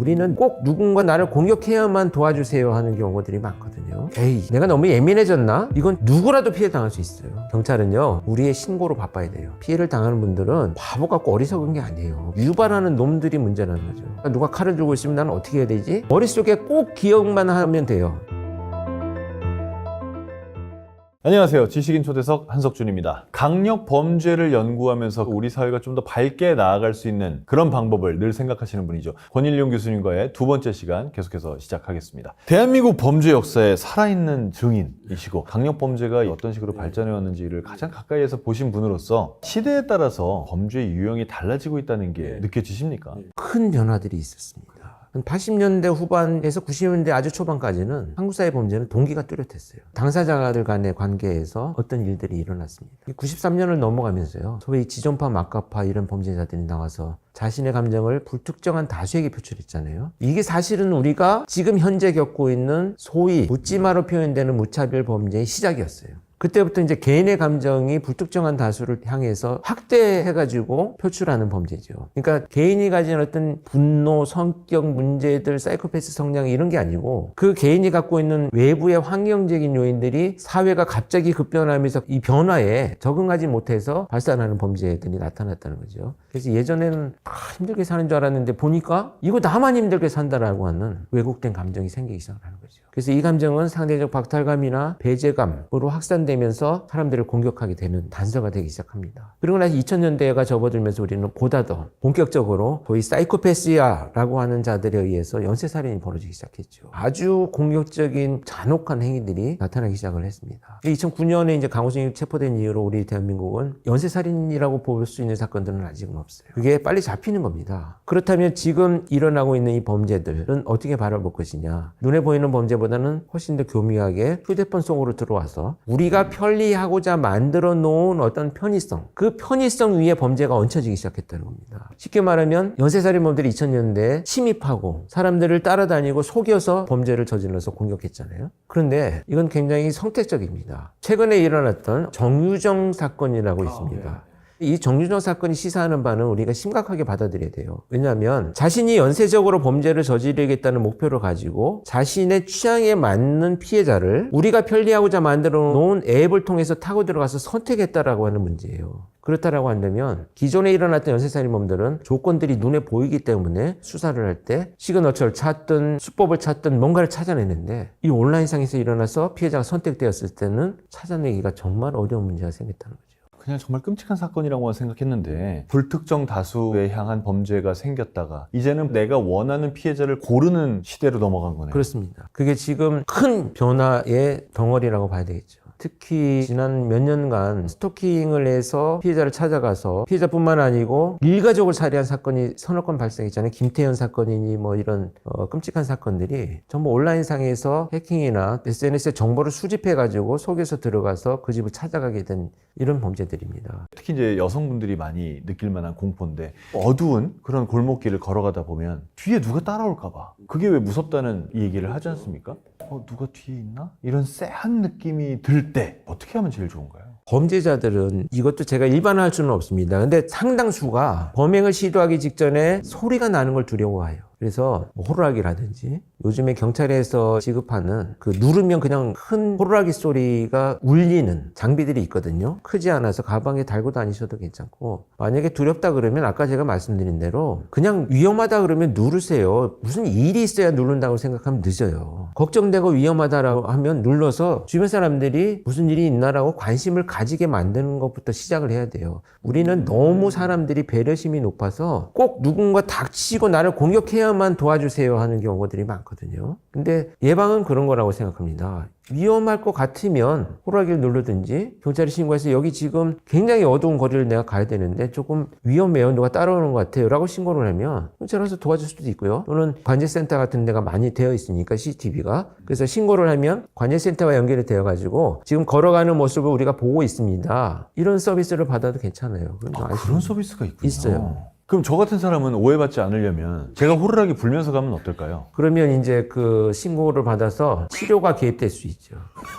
우리는 꼭 누군가 나를 공격해야만 도와주세요 하는 경우들이 많거든요. 에이, 내가 너무 예민해졌나? 이건 누구라도 피해 당할 수 있어요. 경찰은요, 우리의 신고로 바빠야 돼요. 피해를 당하는 분들은 바보 같고 어리석은 게 아니에요. 유발하는 놈들이 문제라는 거죠. 그러니까 누가 칼을 들고 있으면 나는 어떻게 해야 되지? 머릿속에 꼭 기억만 하면 돼요. 안녕하세요. 지식인 초대석 한석준입니다. 강력 범죄를 연구하면서 우리 사회가 좀 더 밝게 나아갈 수 있는 그런 방법을 늘 생각하시는 분이죠. 권일용 교수님과의 두 번째 시간 계속해서 시작하겠습니다. 대한민국 범죄 역사에 살아있는 증인이시고 강력 범죄가 어떤 식으로 발전해 왔는지를 가장 가까이에서 보신 분으로서 시대에 따라서 범죄의 유형이 달라지고 있다는 게 느껴지십니까? 큰 변화들이 있었습니다. 80년대 후반에서 90년대 아주 초반까지는 한국 사회 범죄는 동기가 뚜렷했어요. 당사자들 간의 관계에서 어떤 일들이 일어났습니다. 93년을 넘어가면서요, 소위 지존파, 막가파 이런 범죄자들이 나와서 자신의 감정을 불특정한 다수에게 표출했잖아요. 이게 사실은 우리가 지금 현재 겪고 있는 소위 묻지마로 표현되는 무차별 범죄의 시작이었어요. 그때부터 이제 개인의 감정이 불특정한 다수를 향해서 확대해가지고 표출하는 범죄죠. 그러니까 개인이 가진 어떤 분노, 성격 문제들, 사이코패스 성향 이런 게 아니고 그 개인이 갖고 있는 외부의 환경적인 요인들이 사회가 갑자기 급변하면서 이 변화에 적응하지 못해서 발산하는 범죄들이 나타났다는 거죠. 그래서 예전에는 힘들게 사는 줄 알았는데 보니까 이거 나만 힘들게 산다라고 하는 왜곡된 감정이 생기기 시작하는 거죠. 그래서 이 감정은 상대적 박탈감이나 배제감으로 확산되면서 사람들을 공격하게 되는 단서가 되기 시작합니다. 그리고 나서 2000년대가 접어들면서 우리는 보다 더 본격적으로 거의 사이코패스야라고 하는 자들에 의해서 연쇄살인이 벌어지기 시작했죠. 아주 공격적인 잔혹한 행위들이 나타나기 시작을 했습니다. 2009년에 이제 강호중이 체포된 이후로 우리 대한민국은 연쇄살인이라고 볼 수 있는 사건들은 아직은 없어요. 그게 빨리 잡히는 겁니다. 그렇다면 지금 일어나고 있는 이 범죄들은 어떻게 바라볼 것이냐? 눈에 보이는 범죄보다는 훨씬 더 교묘하게 휴대폰 속으로 들어와서 우리가 편리하고자 만들어 놓은 어떤 편의성, 그 편의성 위에 범죄가 얹혀지기 시작했다는 겁니다. 쉽게 말하면 연쇄살인범들이 2000년대에 침입하고 사람들을 따라다니고 속여서 범죄를 저질러서 공격했잖아요. 그런데 이건 굉장히 선택적입니다. 최근에 일어났던 정유정 사건이라고 있습니다. 이 정유정 사건이 시사하는 바는 우리가 심각하게 받아들여야 돼요. 왜냐하면 자신이 연쇄적으로 범죄를 저지르겠다는 목표를 가지고 자신의 취향에 맞는 피해자를 우리가 편리하고자 만들어 놓은 앱을 통해서 타고 들어가서 선택했다라고 하는 문제예요. 그렇다라고 한다면 기존에 일어났던 연쇄살인범들은 조건들이 눈에 보이기 때문에 수사를 할 때 시그너처를 찾든 수법을 찾든 뭔가를 찾아내는데 이 온라인상에서 일어나서 피해자가 선택되었을 때는 찾아내기가 정말 어려운 문제가 생겼다는 거죠. 그냥 정말 끔찍한 사건이라고 생각했는데 불특정 다수에 향한 범죄가 생겼다가 이제는 내가 원하는 피해자를 고르는 시대로 넘어간 거네요. 그렇습니다. 그게 지금 큰 변화의 덩어리라고 봐야 되겠죠. 특히 지난 몇 년간 스토킹을 해서 피해자를 찾아가서 피해자뿐만 아니고 일가족을 살해한 사건이 서너 건 발생했잖아요. 김태현 사건이니 뭐 이런 끔찍한 사건들이 전부 온라인상에서 해킹이나 SNS에 정보를 수집해가지고 속여서 들어가서 그 집을 찾아가게 된 이런 범죄들입니다. 특히 이제 여성분들이 많이 느낄 만한 공포인데 어두운 그런 골목길을 걸어가다 보면 뒤에 누가 따라올까 봐 그게 왜 무섭다는 이 얘기를 하지 않습니까? 누가 뒤에 있나? 이런 쎄한 느낌이 들 때 어떻게 하면 제일 좋은가요? 범죄자들은 이것도 제가 일반화할 수는 없습니다. 근데 상당수가 범행을 시도하기 직전에 소리가 나는 걸 두려워해요. 그래서 호루라기라든지 요즘에 경찰에서 지급하는 그 누르면 그냥 큰 호루라기 소리가 울리는 장비들이 있거든요. 크지 않아서 가방에 달고 다니셔도 괜찮고, 만약에 두렵다 그러면 아까 제가 말씀드린 대로 그냥 위험하다 그러면 누르세요. 무슨 일이 있어야 누른다고 생각하면 늦어요. 걱정되고 위험하다라고 하면 눌러서 주변 사람들이 무슨 일이 있나라고 관심을 가지게 만드는 것부터 시작을 해야 돼요. 우리는 너무 사람들이 배려심이 높아서 꼭 누군가 닥치고 나를 공격해야만 도와주세요 하는 경우들이 많거든요. 근데 예방은 그런 거라고 생각합니다. 위험할 것 같으면 호루라기를 누르든지 경찰에 신고해서 여기 지금 굉장히 어두운 거리를 내가 가야 되는데 조금 위험해요. 누가 따라오는 것 같아요. 라고 신고를 하면 경찰 와서 도와줄 수도 있고요. 또는 관제센터 같은 데가 많이 되어 있으니까 CCTV가. 그래서 신고를 하면 관제센터와 연결이 되어가지고 지금 걸어가는 모습을 우리가 보고 있습니다. 이런 서비스를 받아도 괜찮아요. 그런 서비스가 있군요. 있어요. 그럼 저 같은 사람은 오해받지 않으려면 제가 호루라기 불면서 가면 어떨까요? 그러면 이제 그 신고를 받아서 치료가 개입될 수 있죠.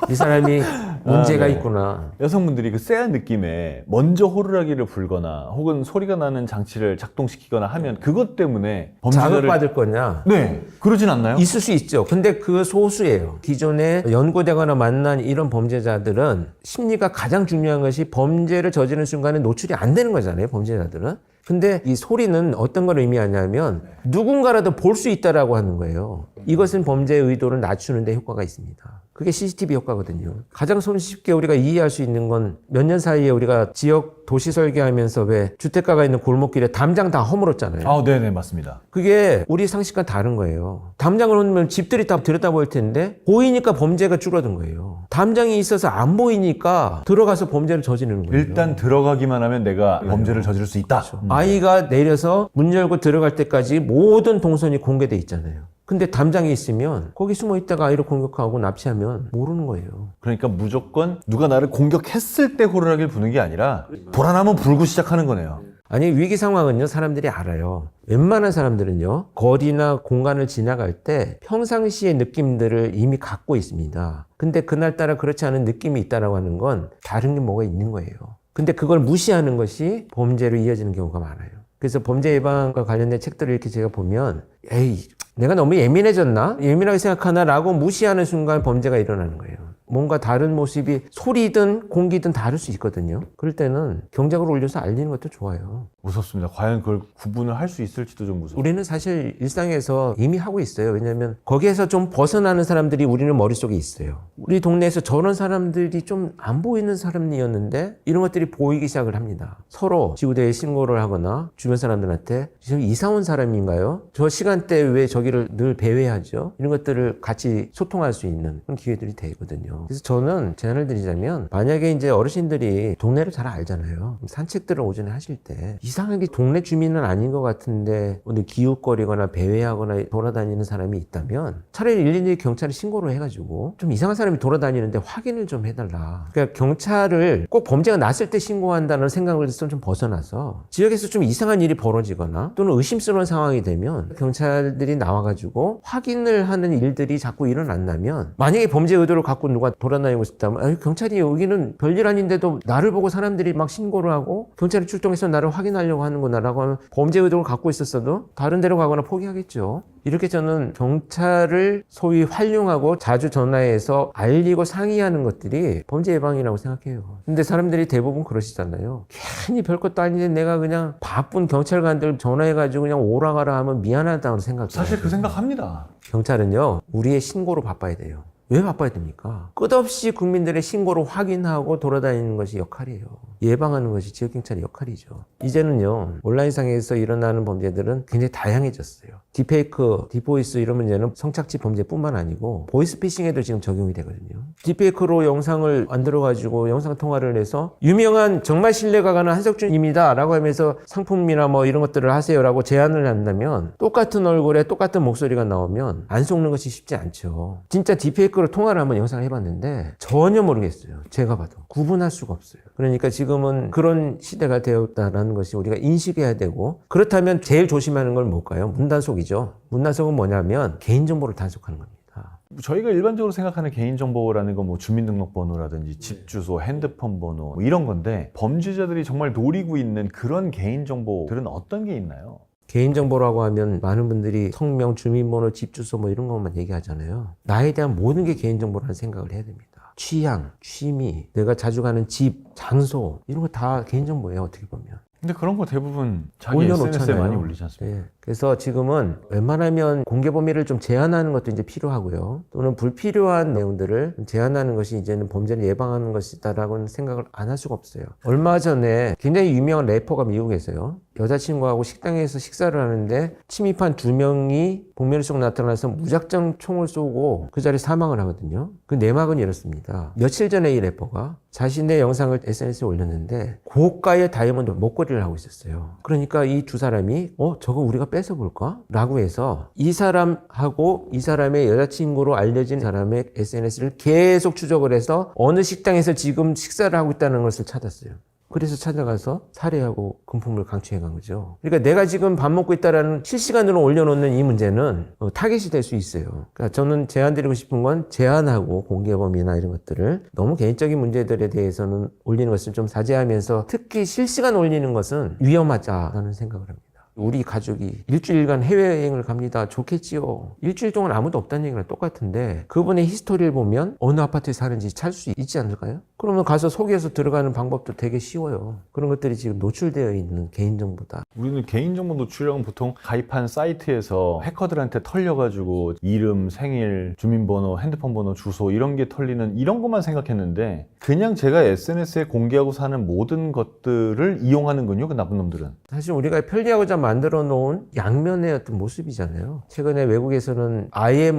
이 사람이 문제가 네. 있구나. 여성분들이 그 쎄한 느낌에 먼저 호루라기를 불거나 혹은 소리가 나는 장치를 작동시키거나 하면 그것 때문에 범죄자를 자극받을 거냐? 네, 그러진 않나요? 있을 수 있죠. 근데 그 소수예요. 기존에 연구되거나 만난 이런 범죄자들은 심리가 가장 중요한 것이 범죄를 저지르는 순간에 노출이 안 되는 거잖아요. 범죄자들은. 근데 이 소리는 어떤 걸 의미하냐면 누군가라도 볼 수 있다라고 하는 거예요. 이것은 범죄의 의도를 낮추는 데 효과가 있습니다. 그게 CCTV 효과거든요. 가장 손쉽게 우리가 이해할 수 있는 건 몇 년 사이에 우리가 지역 도시 설계하면서 왜 주택가가 있는 골목길에 담장 다 허물었잖아요. 아, 네네, 맞습니다. 그게 우리 상식과 다른 거예요. 담장을 허물면 집들이 다 들여다볼 텐데 보이니까 범죄가 줄어든 거예요. 담장이 있어서 안 보이니까 들어가서 범죄를 저지르는 거예요. 일단 들어가기만 하면 내가 범죄를 저지를 수 있다. 아이가 내려서 문 열고 들어갈 때까지 모든 동선이 공개돼 있잖아요. 근데 담장이 있으면 거기 숨어 있다가 아이를 공격하고 납치하면 모르는 거예요. 그러니까 무조건 누가 나를 공격했을 때 호루라기를 부는 게 아니라 불안하면 불고 시작하는 거네요. 아니 위기 상황은요 사람들이 알아요. 웬만한 사람들은요 거리나 공간을 지나갈 때 평상시의 느낌들을 이미 갖고 있습니다. 근데 그날따라 그렇지 않은 느낌이 있다라고 하는 건 다른 게 뭐가 있는 거예요. 근데 그걸 무시하는 것이 범죄로 이어지는 경우가 많아요. 그래서 범죄 예방과 관련된 책들을 이렇게 제가 보면 에이 내가 너무 예민해졌나? 예민하게 생각하나? 라고 무시하는 순간 범죄가 일어나는 거예요. 뭔가 다른 모습이 소리든 공기든 다를 수 있거든요. 그럴 때는 경적을 올려서 알리는 것도 좋아요. 무섭습니다. 과연 그걸 구분을 할 수 있을지도 좀 무서워요. 우리는 사실 일상에서 이미 하고 있어요. 왜냐하면 거기에서 좀 벗어나는 사람들이 우리는 머릿속에 있어요. 우리 동네에서 저런 사람들이 좀 안 보이는 사람이었는데 이런 것들이 보이기 시작을 합니다. 서로 지구대에 신고를 하거나 주변 사람들한테 지금 이사 온 사람인가요? 저 시간대에 왜 저기를 늘 배회하죠? 이런 것들을 같이 소통할 수 있는 그런 기회들이 되거든요. 그래서 저는 제안을 드리자면 만약에 이제 어르신들이 동네를 잘 알잖아요. 산책들을 오전에 하실 때 이상하게 동네 주민은 아닌 것 같은데 어디 기웃거리거나 배회하거나 돌아다니는 사람이 있다면 차라리 112 경찰에 신고를 해가지고 좀 이상한 사람이 돌아다니는데 확인을 좀 해달라. 그러니까 경찰을 꼭 범죄가 났을 때 신고한다는 생각에서 좀 벗어나서 지역에서 좀 이상한 일이 벌어지거나 또는 의심스러운 상황이 되면 경찰들이 나와가지고 확인을 하는 일들이 자꾸 일어난다면 만약에 범죄 의도를 갖고 누가 돌아다니고 있다면 아니, 경찰이 여기는 별일 아닌데도 나를 보고 사람들이 막 신고를 하고 경찰이 출동해서 나를 확인하려고 하는구나 라고 하면 범죄 의도를 갖고 있었어도 다른 데로 가거나 포기하겠죠. 이렇게 저는 경찰을 소위 활용하고 자주 전화해서 알리고 상의하는 것들이 범죄 예방이라고 생각해요. 근데 사람들이 대부분 그러시잖아요. 괜히 별것도 아닌데 내가 그냥 바쁜 경찰관들 전화해가지고 그냥 오라가라 하면 미안하다고 생각해요. 사실 그 생각합니다. 경찰은요 우리의 신고로 바빠야 돼요. 왜 바빠야 됩니까? 끝없이 국민들의 신고를 확인하고 돌아다니는 것이 역할이에요. 예방하는 것이 지역경찰의 역할이죠. 이제는요 온라인상에서 일어나는 범죄들은 굉장히 다양해졌어요. 딥페이크, 딥보이스 이런 문제는 성착취 범죄뿐만 아니고 보이스피싱에도 지금 적용이 되거든요. 딥페이크로 영상을 만들어가지고 영상 통화를 해서 유명한 정말 신뢰가 가는 한석준입니다 라고 하면서 상품이나 뭐 이런 것들을 하세요 라고 제안을 한다면 똑같은 얼굴에 똑같은 목소리가 나오면 안 속는 것이 쉽지 않죠. 진짜 딥페이크로 통화를 한번 영상을 해봤는데 전혀 모르겠어요. 제가 봐도 구분할 수가 없어요. 그러니까 지금은 그런 시대가 되었다는 것이 우리가 인식해야 되고 그렇다면 제일 조심하는 건 뭘까요? 문단속이죠. 문단속은 뭐냐면 개인정보를 단속하는 겁니다. 저희가 일반적으로 생각하는 개인정보라는 건 뭐 주민등록번호라든지 집 주소, 핸드폰 번호 뭐 이런 건데 범죄자들이 정말 노리고 있는 그런 개인정보들은 어떤 게 있나요? 개인정보라고 하면 많은 분들이 성명, 주민번호, 집 주소 뭐 이런 것만 얘기하잖아요. 나에 대한 모든 게 개인정보라는 생각을 해야 됩니다. 취향, 취미, 내가 자주 가는 집, 장소 이런 거 다 개인정보예요. 어떻게 보면. 근데 그런 거 대부분 자기 올려놓잖아요. SNS에 많이 올리지 않습니까? 네. 그래서 지금은 웬만하면 공개 범위를 좀 제한하는 것도 이제 필요하고요. 또는 불필요한 내용들을 제한하는 것이 이제는 범죄를 예방하는 것이다라고는 생각을 안 할 수가 없어요. 얼마 전에 굉장히 유명한 래퍼가 미국에서요. 여자친구하고 식당에서 식사를 하는데 침입한 2명이 복면 속 나타나서 무작정 총을 쏘고 그 자리에 사망을 하거든요. 그 내막은 이렇습니다. 며칠 전에 이 래퍼가 자신의 영상을 SNS에 올렸는데 고가의 다이아몬드 목걸이를 하고 있었어요. 그러니까 이 두 사람이 저거 우리가 뺏어볼까? 라고 해서 이 사람하고 이 사람의 여자친구로 알려진 사람의 SNS를 계속 추적을 해서 어느 식당에서 지금 식사를 하고 있다는 것을 찾았어요. 그래서 찾아가서 살해하고 금품을 강취해 간 거죠. 그러니까 내가 지금 밥 먹고 있다라는 실시간으로 올려놓는 이 문제는 타겟이 될 수 있어요. 그러니까 저는 제안드리고 싶은 건 제한하고 공개 범위나 이런 것들을 너무 개인적인 문제들에 대해서는 올리는 것을 좀 자제하면서 특히 실시간 올리는 것은 위험하다는 생각을 합니다. 우리 가족이 일주일간 해외여행을 갑니다. 좋겠지요. 일주일 동안 아무도 없다는 얘기랑 똑같은데 그분의 히스토리를 보면 어느 아파트에 사는지 찾을 수 있지 않을까요? 그러면 가서 속여서 들어가는 방법도 되게 쉬워요. 그런 것들이 지금 노출되어 있는 개인정보다. 우리는 개인정보 노출량은 보통 가입한 사이트에서 해커들한테 털려가지고 이름, 생일, 주민번호, 핸드폰 번호, 주소 이런 게 털리는 이런 것만 생각했는데 그냥 제가 SNS에 공개하고 사는 모든 것들을 이용하는군요. 그 나쁜 놈들은. 사실 우리가 편리하고자 만들어 놓은 양면의 어떤 모습이잖아요. 최근에 외국에서는 아예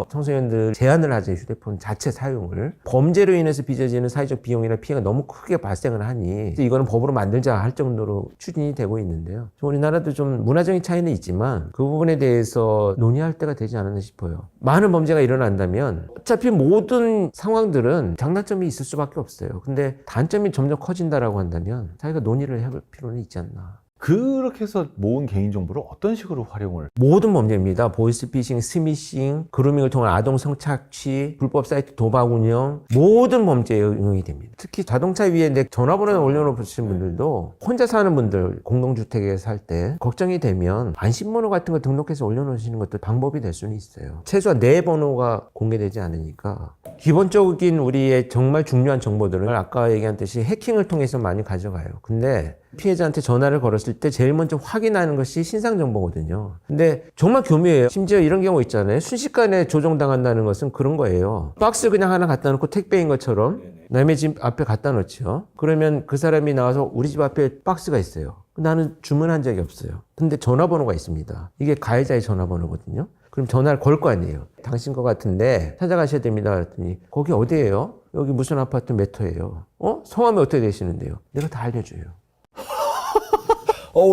청소년들 제한을 하죠. 휴대폰 자체 사용을. 범죄로 인해서 빚어지는 사회적 비용이나 피해가 너무 크게 발생을 하니 이거는 법으로 만들자 할 정도로 추진이 되고 있는데요. 우리나라도 좀 문화적인 차이는 있지만 그 부분에 대해서 논의할 때가 되지 않았나 싶어요. 많은 범죄가 일어난다면 어차피 모든 상황들은 장단점이 있을 수밖에 없어요. 근데 단점이 점점 커진다라고 한다면 자기가 논의를 해볼 필요는 있지 않나. 그렇게 해서 모은 개인정보를 어떤 식으로 활용을? 모든 범죄입니다. 보이스피싱, 스미싱, 그루밍을 통한 아동 성착취, 불법 사이트 도박 운영, 모든 범죄에 응용이 됩니다. 특히 자동차 위에 내 전화번호를 올려놓으신 분들도 혼자 사는 분들, 공동주택에 살 때 걱정이 되면 안심번호 같은 거 등록해서 올려놓으시는 것도 방법이 될 수는 있어요. 최소한 내 번호가 공개되지 않으니까. 기본적인 우리의 정말 중요한 정보들을 아까 얘기한 듯이 해킹을 통해서 많이 가져가요. 근데 피해자한테 전화를 걸었을 때 제일 먼저 확인하는 것이 신상 정보거든요. 근데 정말 교묘해요. 심지어 이런 경우 있잖아요. 순식간에 조종당한다는 것은 그런 거예요. 박스 그냥 하나 갖다 놓고 택배인 것처럼 남의 집 앞에 갖다 놓죠. 그러면 그 사람이 나와서 우리 집 앞에 박스가 있어요. 나는 주문한 적이 없어요. 근데 전화번호가 있습니다. 이게 가해자의 전화번호거든요. 그럼 전화를 걸 거 아니에요. 당신 거 같은데 찾아가셔야 됩니다. 그랬더니 거기 어디예요? 여기 무슨 아파트 몇 호예요? 성함이 어떻게 되시는데요? 내가 다 알려줘요.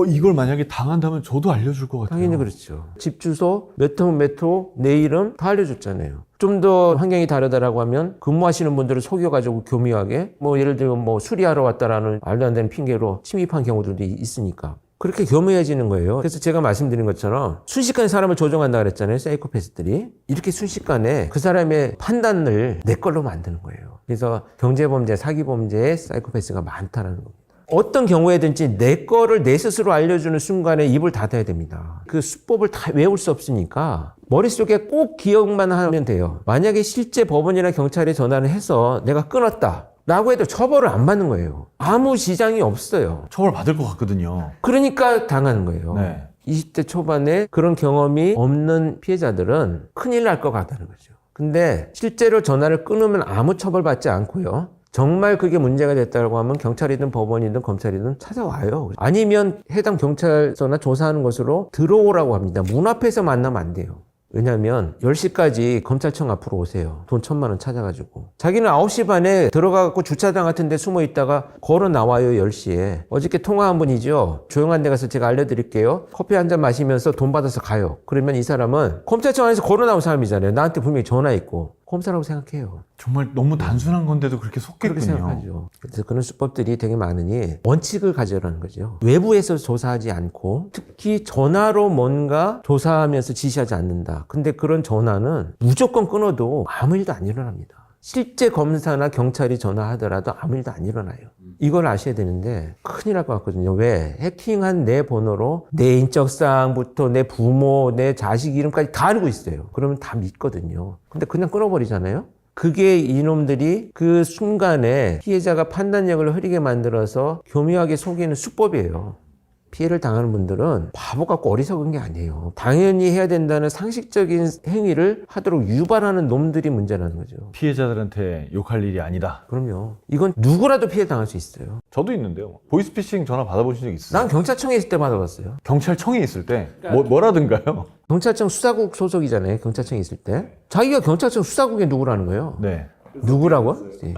이걸 만약에 당한다면 저도 알려줄 것 같아요. 당연히 그렇죠. 집 주소, 몇 호, 내 이름 다 알려줬잖아요. 좀 더 환경이 다르다라고 하면 근무하시는 분들을 속여가지고 교묘하게 예를 들면 수리하러 왔다라는 말도 안 되는 핑계로 침입한 경우들도 있으니까. 그렇게 교묘해지는 거예요. 그래서 제가 말씀드린 것처럼 순식간에 사람을 조종한다 그랬잖아요. 사이코패스들이. 이렇게 순식간에 그 사람의 판단을 내 걸로 만드는 거예요. 그래서 경제범죄, 사기범죄에 사이코패스가 많다는 겁니다. 어떤 경우에든지 내 거를 내 스스로 알려주는 순간에 입을 닫아야 됩니다. 그 수법을 다 외울 수 없으니까 머릿속에 꼭 기억만 하면 돼요. 만약에 실제 법원이나 경찰에 전화를 해서 내가 끊었다 라고 해도 처벌을 안 받는 거예요. 아무 지장이 없어요. 처벌 받을 것 같거든요. 그러니까 당하는 거예요. 네. 20대 초반에 그런 경험이 없는 피해자들은 큰일 날 것 같다는 거죠. 근데 실제로 전화를 끊으면 아무 처벌받지 않고요. 정말 그게 문제가 됐다고 하면 경찰이든 법원이든 검찰이든 찾아와요. 아니면 해당 경찰서나 조사하는 곳으로 들어오라고 합니다. 문 앞에서 만나면 안 돼요. 왜냐면 10시까지 검찰청 앞으로 오세요. 돈 1,000만 원 찾아가지고. 자기는 9시 반에 들어가고 주차장 같은 데 숨어 있다가 걸어 나와요. 10시에. 어저께 통화한 분이죠. 조용한 데 가서 제가 알려드릴게요. 커피 한 잔 마시면서 돈 받아서 가요. 그러면 이 사람은 검찰청 안에서 걸어 나온 사람이잖아요. 나한테 분명히 전화했고. 검사라고 생각해요. 정말 너무 단순한 건데도 그렇게 속겠군요. 그렇게 생각하죠. 그래서 그런 수법들이 되게 많으니 원칙을 가져라는 거죠. 외부에서 조사하지 않고 특히 전화로 뭔가 조사하면서 지시하지 않는다. 근데 그런 전화는 무조건 끊어도 아무 일도 안 일어납니다. 실제 검사나 경찰이 전화하더라도 아무 일도 안 일어나요. 이걸 아셔야 되는데 큰일 날 것 같거든요. 왜? 해킹한 내 번호로 내 인적사항부터 내 부모, 내 자식 이름까지 다 알고 있어요. 그러면 다 믿거든요. 근데 그냥 끊어버리잖아요. 그게 이놈들이 그 순간에 피해자가 판단력을 흐리게 만들어서 교묘하게 속이는 수법이에요. 피해를 당하는 분들은 바보 같고 어리석은 게 아니에요. 당연히 해야 된다는 상식적인 행위를 하도록 유발하는 놈들이 문제라는 거죠. 피해자들한테 욕할 일이 아니다. 그럼요. 이건 누구라도 피해 당할 수 있어요. 저도 있는데요. 보이스피싱 전화 받아보신 적 있어요? 난 경찰청에 있을 때 받아봤어요. 경찰청에 있을 때? 뭐라든가요? 경찰청 수사국 소속이잖아요. 경찰청에 있을 때. 자기가 경찰청 수사국에 누구라는 거예요. 네. 누구라고?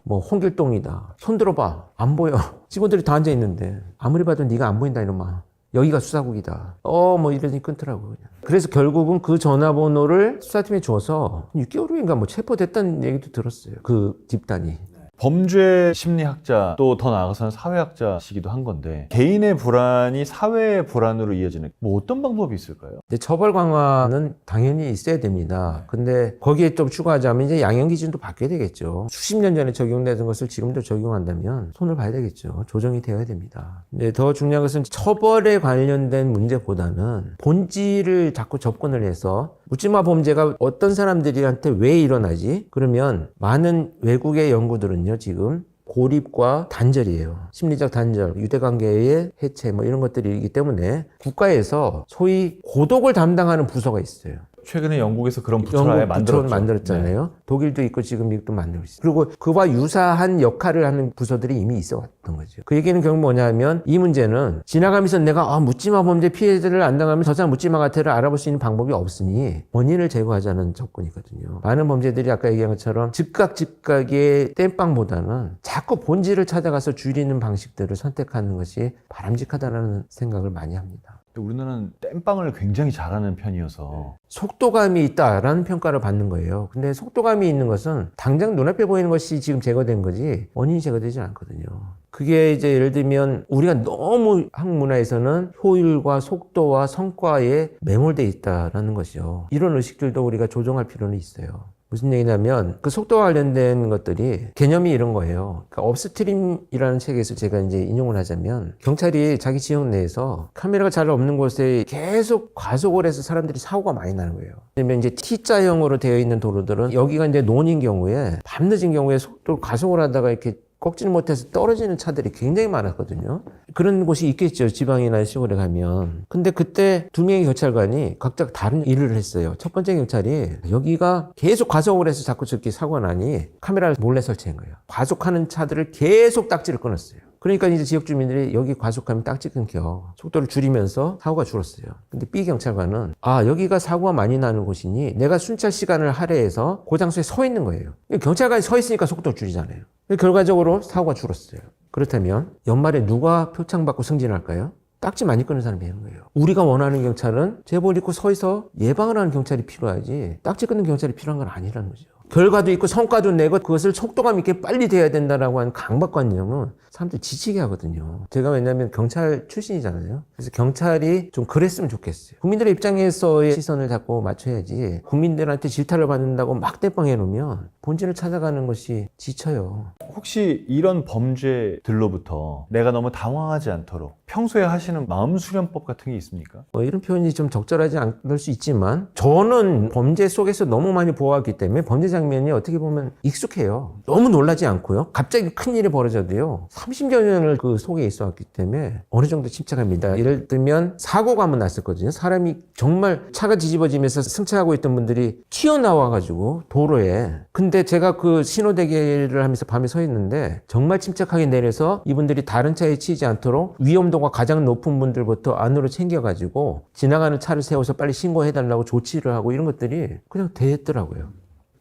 홍길동이다. 손 들어봐. 안 보여. 직원들이 다 앉아있는데 아무리 봐도 네가 안 보인다 이놈아. 여기가 수사국이다. 이러니 끊더라고 그냥. 그래서 결국은 그 전화번호를 수사팀에 줘서 6개월 후인가 체포됐다는 얘기도 들었어요. 그 집단이. 범죄 심리학자 또 더 나아가서는 사회학자시기도 한 건데 개인의 불안이 사회의 불안으로 이어지는 뭐 어떤 방법이 있을까요? 근데 처벌 강화는 당연히 있어야 됩니다. 근데 거기에 좀 추가하자면 이제 양형 기준도 바뀌어야 되겠죠. 수십 년 전에 적용되던 것을 지금도 적용한다면 손을 봐야 되겠죠. 조정이 되어야 됩니다. 근데 더 중요한 것은 처벌에 관련된 문제보다는 본질을 자꾸 접근을 해서 묻지마 범죄가 어떤 사람들한테 왜 일어나지? 그러면 많은 외국의 연구들은요, 지금 고립과 단절이에요. 심리적 단절, 유대관계의 해체 뭐 이런 것들이기 때문에 국가에서 소위 고독을 담당하는 부서가 있어요. 최근에 영국에서 그런 부처를 아예 만들었잖아요. 네. 독일도 있고 지금 미국도 만들고 있어요. 그리고 그와 유사한 역할을 하는 부서들이 이미 있어왔던 거죠. 그 얘기는 결국 뭐냐면 이 문제는 지나가면서 내가 묻지마 범죄 피해자를 안 당하면 저 사람 묻지마 같아를 알아볼 수 있는 방법이 없으니 원인을 제거하자는 접근이거든요. 많은 범죄들이 아까 얘기한 것처럼 즉각의 땜빵보다는 자꾸 본질을 찾아가서 줄이는 방식들을 선택하는 것이 바람직하다는 생각을 많이 합니다. 우리나라는 땜빵을 굉장히 잘하는 편이어서 속도감이 있다라는 평가를 받는 거예요. 근데 속도감이 있는 것은 당장 눈앞에 보이는 것이 지금 제거된 거지 원인이 제거되지 않거든요. 그게 이제 예를 들면 우리가 너무 한국 문화에서는 효율과 속도와 성과에 매몰돼 있다라는 것이죠. 이런 의식들도 우리가 조정할 필요는 있어요. 무슨 얘기냐면 그 속도와 관련된 것들이 개념이 이런 거예요. 그러니까 업스트림이라는 책에서 제가 이제 인용을 하자면 경찰이 자기 지역 내에서 카메라가 잘 없는 곳에 계속 과속을 해서 사람들이 사고가 많이 나는 거예요. 그러면 이제 T자형으로 되어 있는 도로들은 여기가 이제 논인 경우에 밤늦은 경우에 속도를 과속을 하다가 이렇게 꺾지를 못해서 떨어지는 차들이 굉장히 많았거든요. 그런 곳이 있겠죠. 지방이나 시골에 가면. 근데 그때 두 명의 경찰관이 각자 다른 일을 했어요. 첫 번째 경찰이 여기가 계속 과속을 해서 자꾸 저렇게 사고가 나니 카메라를 몰래 설치한 거예요. 과속하는 차들을 계속 딱지를 끊었어요. 그러니까 이제 지역 주민들이 여기 과속하면 딱지 끊겨. 속도를 줄이면서 사고가 줄었어요. 근데 B 경찰관은 여기가 사고가 많이 나는 곳이니 내가 순찰 시간을 할애해서 그 장소에 서 있는 거예요. 경찰관이 서 있으니까 속도 줄이잖아요. 결과적으로 사고가 줄었어요. 그렇다면 연말에 누가 표창받고 승진할까요? 딱지 많이 끊는 사람이 되는 거예요. 우리가 원하는 경찰은 제복 입고 서 있어 예방을 하는 경찰이 필요하지 딱지 끊는 경찰이 필요한 건 아니라는 거죠. 결과도 있고 성과도 내고 그것을 속도감 있게 빨리 돼야 된다라고 하는 강박관념은 사람들이 지치게 하거든요. 제가 왜냐하면 경찰 출신이잖아요. 그래서 경찰이 좀 그랬으면 좋겠어요. 국민들의 입장에서의 시선을 자꾸 맞춰야지 국민들한테 질타를 받는다고 막 대빵해 놓으면 본질을 찾아가는 것이 지쳐요. 혹시 이런 범죄들로부터 내가 너무 당황하지 않도록 평소에 하시는 마음 수련법 같은 게 있습니까? 이런 표현이 좀 적절하지 않을 수 있지만 저는 범죄 속에서 너무 많이 보았기 때문에 범죄 장면이 어떻게 보면 익숙해요. 너무 놀라지 않고요. 갑자기 큰일이 벌어져도요. 30여 년을 그 속에 있어 왔기 때문에 어느 정도 침착합니다. 예를 들면 사고가 한번 났었거든요. 사람이 정말 차가 뒤집어지면서 승차하고 있던 분들이 튀어나와가지고 도로에. 근데 제가 그 신호대기를 하면서 밤에 서 있는데 정말 침착하게 내려서 이분들이 다른 차에 치이지 않도록 위험도가 가장 높은 분들부터 안으로 챙겨가지고 지나가는 차를 세워서 빨리 신고해달라고 조치를 하고 이런 것들이 그냥 됐더라고요.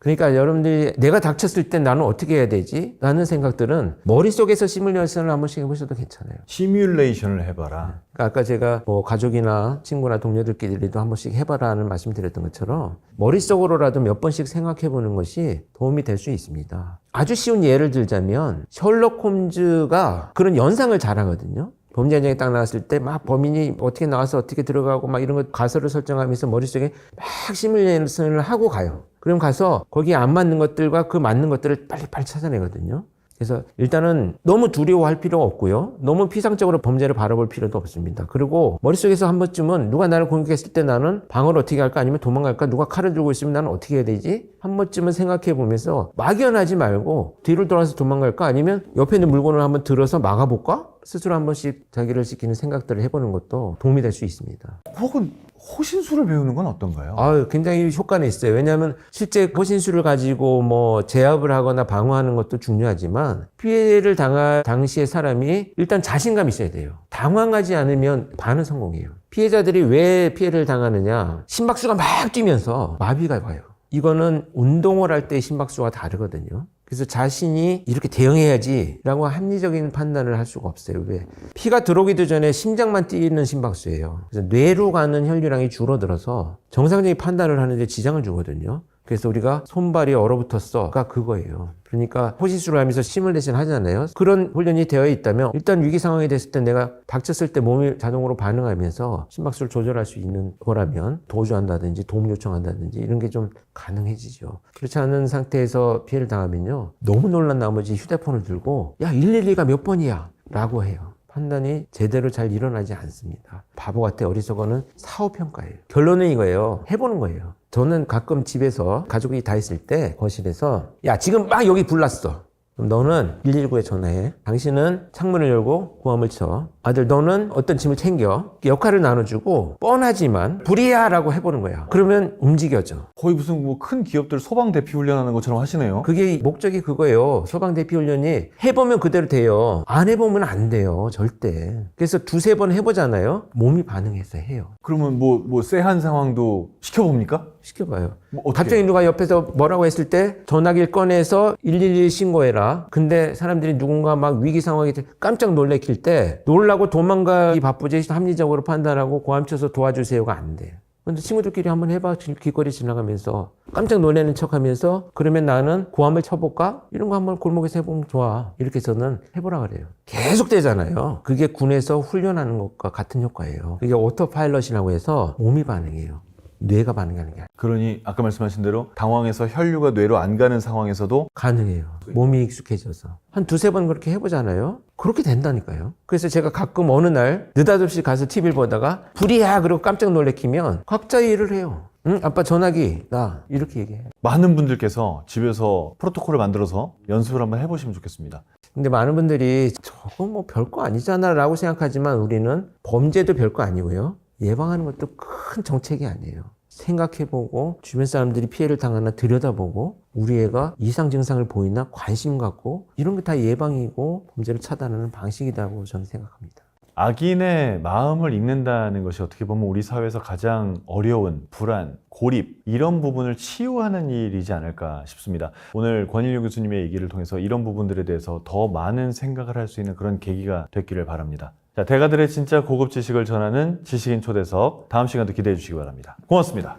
그러니까 여러분들이 내가 닥쳤을 때 나는 어떻게 해야 되지? 라는 생각들은 머릿속에서 시뮬레이션을 한 번씩 해보셔도 괜찮아요. 시뮬레이션을 해봐라. 그러니까 아까 제가 뭐 가족이나 친구나 동료들끼리도 한 번씩 해봐라는 말씀 드렸던 것처럼 머릿속으로라도 몇 번씩 생각해보는 것이 도움이 될 수 있습니다. 아주 쉬운 예를 들자면 셜록 홈즈가 그런 연상을 잘하거든요. 범죄 현장에 딱 나왔을 때 막 범인이 어떻게 나와서 어떻게 들어가고 막 이런 거 가설을 설정하면서 머릿속에 막 시뮬레이션을 하고 가요. 그럼 가서 거기에 안 맞는 것들과 그 맞는 것들을 빨리빨리 찾아내거든요. 그래서 일단은 너무 두려워할 필요가 없고요. 너무 피상적으로 범죄를 바라볼 필요도 없습니다. 그리고 머릿속에서 한 번쯤은 누가 나를 공격했을 때 나는 방어를 어떻게 할까 아니면 도망갈까 누가 칼을 들고 있으면 나는 어떻게 해야 되지? 한 번쯤은 생각해 보면서 막연하지 말고 뒤를 돌아서 도망갈까 아니면 옆에 있는 물건을 한번 들어서 막아볼까? 스스로 한 번씩 자기를 지키는 생각들을 해보는 것도 도움이 될 수 있습니다. 혹은 호신술을 배우는 건 어떤가요? 굉장히 효과는 있어요. 왜냐하면 실제 호신술을 가지고 뭐 제압을 하거나 방어하는 것도 중요하지만 피해를 당할 당시에 사람이 일단 자신감이 있어야 돼요. 당황하지 않으면 반은 성공이에요. 피해자들이 왜 피해를 당하느냐? 심박수가 막 뛰면서 마비가 와요. 이거는 운동을 할 때 심박수가 다르거든요. 그래서 자신이 이렇게 대응해야지 라고 합리적인 판단을 할 수가 없어요. 왜? 피가 들어오기도 전에 심장만 뛰는 심박수예요. 그래서 뇌로 가는 혈류량이 줄어들어서 정상적인 판단을 하는데 지장을 주거든요. 그래서 우리가 손발이 얼어붙었어가 그거예요. 그러니까 호시술을 하면서 시뮬레이션 하잖아요. 그런 훈련이 되어 있다면 일단 위기 상황이 됐을 때 내가 닥쳤을 때 몸이 자동으로 반응하면서 심박수를 조절할 수 있는 거라면 도주한다든지 도움 요청한다든지 이런 게 좀 가능해지죠. 그렇지 않은 상태에서 피해를 당하면요. 너무 놀란 나머지 휴대폰을 들고 야 112가 몇 번이야 라고 해요. 판단이 제대로 잘 일어나지 않습니다. 바보 같아 어리석어는 사후평가예요. 결론은 이거예요. 해보는 거예요. 저는 가끔 집에서 가족이 다 있을 때 거실에서 야 지금 막 여기 불 났어. 그럼 너는 119에 전화해. 당신은 창문을 열고 고함을 쳐. 아들 너는 어떤 짐을 챙겨. 역할을 나눠주고 뻔하지만 불이야 라고 해보는 거야. 그러면 움직여져. 거의 무슨 뭐 큰 기업들 소방 대피 훈련하는 것처럼 하시네요. 그게 목적이 그거예요. 소방대피훈련이 해보면 그대로 돼요. 안 해보면 안 돼요. 절대. 그래서 두세 번 해보잖아요. 몸이 반응해서 해요. 그러면 뭐 쎄한 상황도 시켜봅니까? 시켜봐요. 뭐 어떻게? 갑자기 누가 옆에서 뭐라고 했을 때 전화기를 꺼내서 112 신고해라. 근데 사람들이 누군가 막 위기 상황이 깜짝 놀래킬 때 놀라고 도망가기 바쁘지 합리적으로 판단하고 고함쳐서 도와주세요가 안 돼요. 근데 친구들끼리 한번 해봐. 길거리 지나가면서 깜짝 놀라는 척하면서 그러면 나는 고함을 쳐볼까? 이런 거 한번 골목에서 해보면 좋아. 이렇게 해서는 해보라 그래요. 계속 되잖아요. 그게 군에서 훈련하는 것과 같은 효과예요. 그게 오토파일럿이라고 해서 몸이 반응해요. 뇌가 반응하는 게 아니에요. 그러니 아까 말씀하신 대로 당황해서 혈류가 뇌로 안 가는 상황에서도 가능해요. 몸이 익숙해져서. 한 두세 번 그렇게 해보잖아요. 그렇게 된다니까요. 그래서 제가 가끔 어느 날 느닷없이 가서 TV를 보다가 불이야! 그러고 깜짝 놀래키면 각자 일을 해요. 응? 아빠 전화기 나 이렇게 얘기해. 많은 분들께서 집에서 프로토콜을 만들어서 연습을 한번 해보시면 좋겠습니다. 근데 많은 분들이 저거 뭐 별거 아니잖아 라고 생각하지만 우리는 범죄도 별거 아니고요. 예방하는 것도 큰 정책이 아니에요. 생각해보고 주변 사람들이 피해를 당하나 들여다보고 우리 애가 이상 증상을 보이나 관심 갖고 이런 게 다 예방이고 범죄를 차단하는 방식이라고 저는 생각합니다. 악인의 마음을 읽는다는 것이 어떻게 보면 우리 사회에서 가장 어려운 불안, 고립 이런 부분을 치유하는 일이지 않을까 싶습니다. 오늘 권일용 교수님의 얘기를 통해서 이런 부분들에 대해서 더 많은 생각을 할 수 있는 그런 계기가 됐기를 바랍니다. 자, 대가들의 진짜 고급 지식을 전하는 지식인 초대석 다음 시간도 기대해 주시기 바랍니다. 고맙습니다.